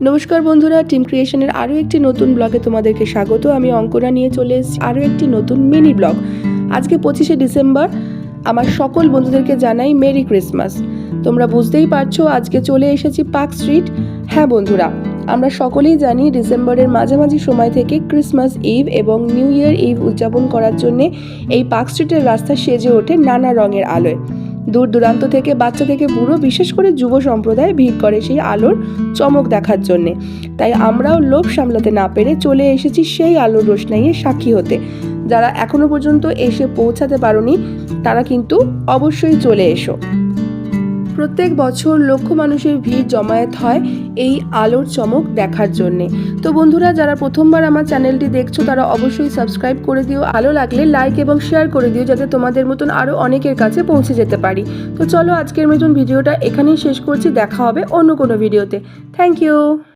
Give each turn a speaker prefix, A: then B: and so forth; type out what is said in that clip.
A: নমস্কার বন্ধুরা, টিম ক্রিয়েশনের আরও একটি নতুন ব্লগে তোমাদেরকে স্বাগত। আমি অঙ্কনা নিয়ে চলে এসেছি আরও একটি নতুন মিনি ব্লগ। আজকে 25শে ডিসেম্বর। আমার সকল বন্ধুদেরকে জানাই মেরি ক্রিসমাস। তোমরা বুঝতেই পারছো আজকে চলে এসেছি পার্ক স্ট্রিট। হ্যাঁ বন্ধুরা, আমরা সকলেই জানি ডিসেম্বরের মাঝামাঝি সময় থেকে ক্রিসমাস ইভ এবং নিউ ইয়ার ইভ উদযাপন করার জন্য এই পার্ক স্ট্রিটের রাস্তা সেজে ওঠে নানা রঙের আলোয়। দূর দূরান্ত থেকে বাচ্চা থেকে বুড়ো, বিশেষ করে যুব সম্প্রদায় ভিড় করে সেই আলোর চমক দেখার জন্যে। তাই আমরাও লোভ সামলাতে না পেরে চলে এসেছি সেই আলোর রোশনাইয়ের সাক্ষী হতে। যারা এখনো পর্যন্ত এসে পৌঁছাতে পারোনি তারা কিন্তু অবশ্যই চলে এসো। প্রত্যেক বছর লক্ষ মানুষের ভিড় জমায়েত হয় এই আলোর চমক দেখার জন্যে। তো বন্ধুরা, যারা প্রথমবার আমার চ্যানেলটি দেখছো তারা অবশ্যই সাবস্ক্রাইব করে দিও, ভালো লাগলে লাইক এবং শেয়ার করে দিও যাতে তোমাদের মতন আরও অনেকের কাছে পৌঁছে যেতে পারি। তো চলো আজকের মতন ভিডিওটা এখানেই শেষ করছি, দেখা হবে অন্য কোনো ভিডিওতে। Thank you.